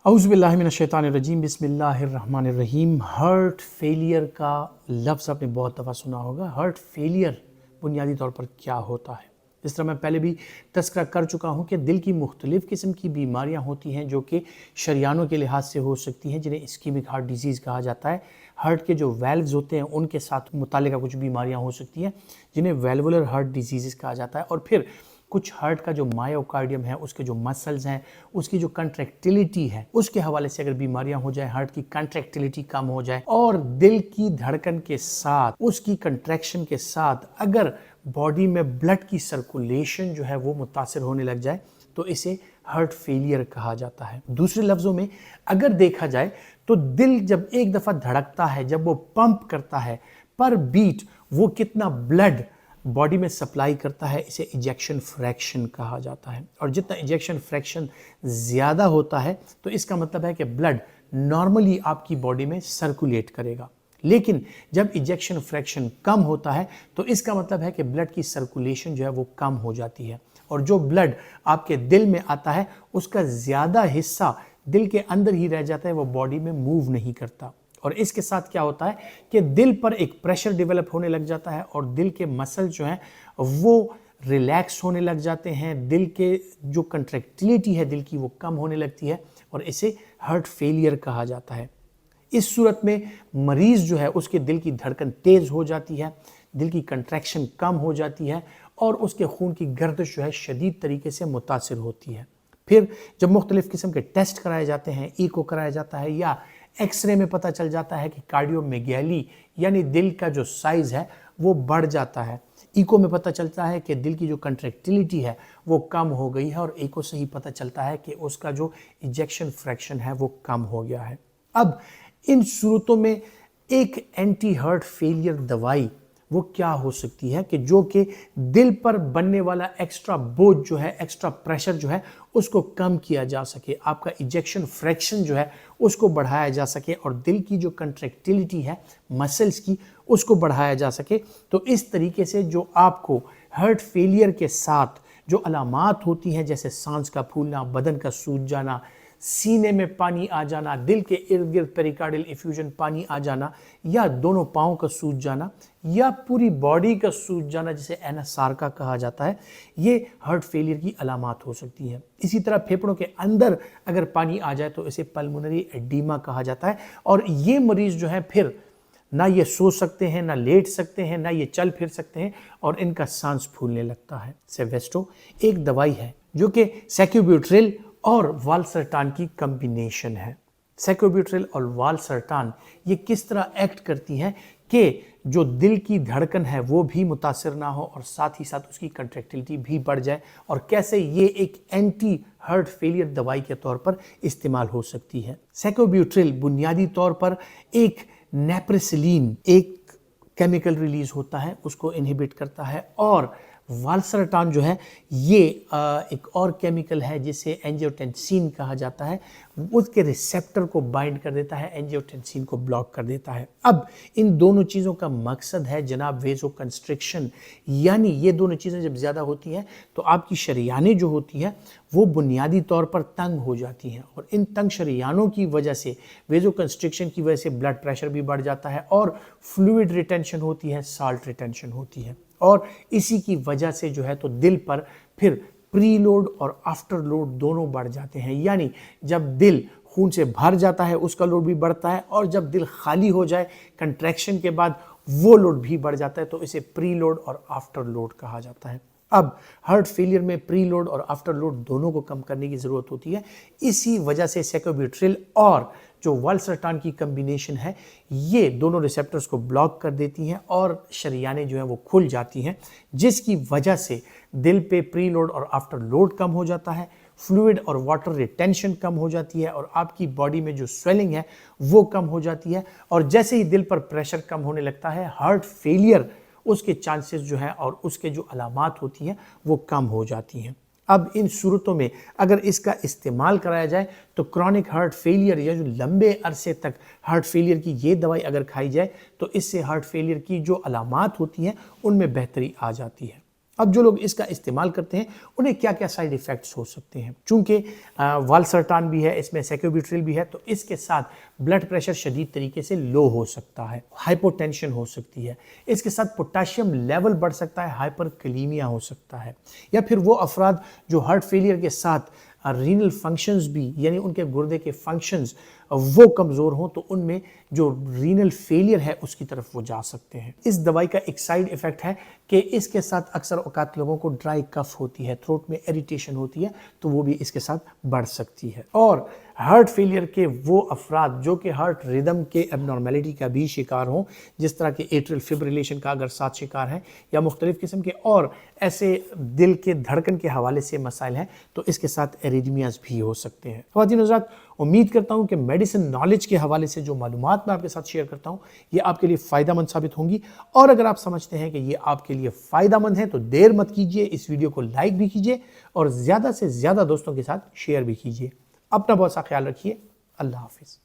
औज़ुबिल्लाहिमिनश्शैतानिर्रजीम बिस्मिल्लाहिर्रहमानिर्रहीम। Heart failure का लफ्ज़ आपने बहुत दफ़ा सुना होगा। हार्ट फेलियर बुनियादी तौर पर क्या होता है, इस तरह मैं पहले भी तज़किरा कर चुका हूँ कि दिल की मुख्तलिफ़ किस्म की बीमारियाँ होती हैं जो कि शरियानों के लिहाज से हो सकती हैं, जिन्हें इस्कीमिक हार्ट डिजीज़ कहा जाता है। हार्ट के जो वेल्व्स होते हैं उनके साथ मुतालिका कुछ बीमारियाँ हो सकती हैं जिन्हें वेल्वुलर हार्ट डिजीज़ कहा जाता है। और फिर कुछ हार्ट का जो मायोकार्डियम है, उसके जो मसल्स हैं, उसकी जो कंट्रैक्टिलिटी है, उसके हवाले से अगर बीमारियां हो जाए, हार्ट की कंट्रैक्टिलिटी कम हो जाए और दिल की धड़कन के साथ, उसकी कंट्रैक्शन के साथ अगर बॉडी में ब्लड की सर्कुलेशन जो है वो मुतासिर होने लग जाए, तो इसे हार्ट फेलियर कहा जाता है। दूसरे लफ्ज़ों में अगर देखा जाए तो दिल जब एक दफ़ा धड़कता है, जब वो पंप करता है, पर बीट वो कितना ब्लड बॉडी में सप्लाई करता है, इसे इजेक्शन फ्रैक्शन कहा जाता है। और जितना इजेक्शन फ्रैक्शन ज़्यादा होता है तो इसका मतलब है कि ब्लड नॉर्मली आपकी बॉडी में सर्कुलेट करेगा। लेकिन जब इजेक्शन फ्रैक्शन कम होता है तो इसका मतलब है कि ब्लड की सर्कुलेशन जो है वो कम हो जाती है, और जो ब्लड आपके दिल में आता है उसका ज़्यादा हिस्सा दिल के अंदर ही रह जाता है, वो बॉडी में मूव नहीं करता। और इसके साथ क्या होता है कि दिल पर एक प्रेशर डेवलप होने लग जाता है और दिल के मसल जो हैं वो रिलैक्स होने लग जाते हैं, दिल के जो कंट्रैक्टिलिटी है दिल की वो कम होने लगती है, और इसे हार्ट फेलियर कहा जाता है। इस सूरत में मरीज़ जो है उसके दिल की धड़कन तेज़ हो जाती है, दिल की कंट्रैक्शन कम हो जाती है और उसके खून की गर्दिश जो है शदीद तरीके से मुतासिर होती है। फिर जब मुख्तलिफ़ किस्म के टेस्ट कराए जाते हैं, ईको कराया जाता है या एक्सरे में पता चल जाता है कि कार्डियोमेगैली यानी दिल का जो साइज़ है वो बढ़ जाता है। ईको में पता चलता है कि दिल की जो कंट्रैक्टिलिटी है वो कम हो गई है, और ईको से ही पता चलता है कि उसका जो इजेक्शन फ्रैक्शन है वो कम हो गया है। अब इन सूरतों में एक एंटी हार्ट फेलियर दवाई वो क्या हो सकती है कि जो कि दिल पर बनने वाला एक्स्ट्रा बोझ जो है, एक्स्ट्रा प्रेशर जो है उसको कम किया जा सके, आपका इजेक्शन फ्रैक्शन जो है उसको बढ़ाया जा सके, और दिल की जो कंट्रैक्टिलिटी है मसल्स की उसको बढ़ाया जा सके। तो इस तरीके से जो आपको हार्ट फेलियर के साथ जो अलामात होती हैं, जैसे सांस का फूलना, बदन का सूज जाना, सीने में पानी आ जाना, दिल के इर्द गिर्द पेरिकार्डियल इफ्यूजन पानी आ जाना, या दोनों पाँव का सूज जाना, या पूरी बॉडी का सूज जाना जिसे एनासार्का कहा जाता है, ये हार्ट फेलियर की अलामात हो सकती हैं। इसी तरह फेफड़ों के अंदर अगर पानी आ जाए तो इसे पल्मोनरी एडीमा कहा जाता है, और ये मरीज़ जो है फिर ना ये सो सकते हैं, ना लेट सकते हैं, ना ये चल फिर सकते हैं, और इनका सांस फूलने लगता है। सेवेस्टो एक दवाई है जो कि सैक्यूब्यूट्रिल और वालसर्टान की कॉम्बिनेशन है। सैक्यूब्यूट्रिल और वालसर्टान ये किस तरह एक्ट करती हैं कि जो दिल की धड़कन है वो भी मुतासिर ना हो और साथ ही साथ उसकी कंट्रैक्टिलिटी भी बढ़ जाए, और कैसे ये एक एंटी हार्ट फेलियर दवाई के तौर पर इस्तेमाल हो सकती है। सैक्यूब्यूट्रिल बुनियादी तौर पर एक नेप्रेसिलीन एक केमिकल रिलीज होता है, उसको इनहिबिट करता है, और वालसर्टान जो है ये एक और केमिकल है जिसे एंजियोटेंसिन कहा जाता है, उसके रिसेप्टर को बाइंड कर देता है, एंजियोटेंसिन को ब्लॉक कर देता है। अब इन दोनों चीज़ों का मकसद है जनाब वेजो कंस्ट्रिक्शन, यानी ये दोनों चीज़ें जब ज़्यादा होती हैं तो आपकी शरियानें जो होती हैं वो बुनियादी तौर पर तंग हो जाती हैं, और इन तंग शरियानों की वजह से, वेजो कंस्ट्रिक्शन की वजह से ब्लड प्रेशर भी बढ़ जाता है, और फ्लूइड रिटेंशन होती है, साल्ट रिटेंशन होती है, और इसी की वजह से जो है तो दिल पर फिर प्री लोड और आफ्टर लोड दोनों बढ़ जाते हैं। यानी जब दिल खून से भर जाता है उसका लोड भी बढ़ता है, और जब दिल खाली हो जाए कंट्रैक्शन के बाद वो लोड भी बढ़ जाता है, तो इसे प्री लोड और आफ्टर लोड कहा जाता है। अब हार्ट फेलियर में प्री लोड और आफ्टर लोड दोनों को कम करने की ज़रूरत होती है। इसी वजह से सैक्यूब्यूट्रिल और जो वालसर्टान की कॉम्बिनेशन है ये दोनों रिसेप्टर्स को ब्लॉक कर देती हैं और शरियानें जो हैं वो खुल जाती हैं, जिसकी वजह से दिल पे प्री लोड और आफ्टर लोड कम हो जाता है, फ्लूइड और वाटर रिटेंशन कम हो जाती है, और आपकी बॉडी में जो स्वेलिंग है वो कम हो जाती है, और जैसे ही दिल पर प्रेशर कम होने लगता है हार्ट फेलियर उसके चांसेस जो हैं और उसके जो अलामात होती हैं वो कम हो जाती हैं। अब इन सूरतों में अगर इसका इस्तेमाल कराया जाए तो क्रॉनिक हार्ट फेलियर या जो लंबे अरसे तक हार्ट फेलियर की ये दवाई अगर खाई जाए तो इससे हार्ट फेलियर की जो अलामात होती हैं उनमें बेहतरी आ जाती है। अब जो लोग इसका इस्तेमाल करते हैं उन्हें क्या क्या साइड इफ़ेक्ट्स हो सकते हैं। चूँकि वालसर्टान भी है, इसमें सैक्यूबिट्रिल भी है, तो इसके साथ ब्लड प्रेशर शदीद तरीके से लो हो सकता है, हाइपोटेंशन हो सकती है, इसके साथ पोटाशियम लेवल बढ़ सकता है, हाइपरकलीमिया हो सकता है, या फिर वो अफराद जो हार्ट फेलियर के साथ रीनल फंक्शंस भी, यानी उनके गुर्दे के फंक्शंस वो कमज़ोर हों, तो उनमें जो रीनल फेलियर है उसकी तरफ वो जा सकते हैं। इस दवाई का एक साइड इफ़ेक्ट है कि इसके साथ अक्सर औकात लोगों को ड्राई कफ होती है, थ्रोट में इरिटेशन होती है, तो वो भी इसके साथ बढ़ सकती है। और हार्ट फेलियर के वो अफराद जो कि हार्ट रिदम के एबनॉर्मेलिटी का भी शिकार हों, जिस तरह के एट्रियल फिब्रिलेशन का अगर साथ शिकार हैं, या मुख्तलिफ़ किस्म के और ऐसे दिल के धड़कन के हवाले से मसाइल हैं, तो इसके साथ एरिदमियाज भी हो सकते हैं। ख़वातीन हज़रात, उम्मीद करता हूँ कि मेडिसिन नॉलेज के हवाले से जो मालूमात मैं आपके साथ शेयर करता हूँ ये आपके लिए फ़ायदामंद साबित होंगी, और अगर आप समझते हैं कि ये आपके लिए फ़ायदामंद है तो देर मत कीजिए, इस वीडियो को लाइक भी कीजिए और ज़्यादा से ज़्यादा दोस्तों के साथ शेयर भी कीजिए। अपना बहुत सा ख्याल रखिए। अल्लाह हाफिज़।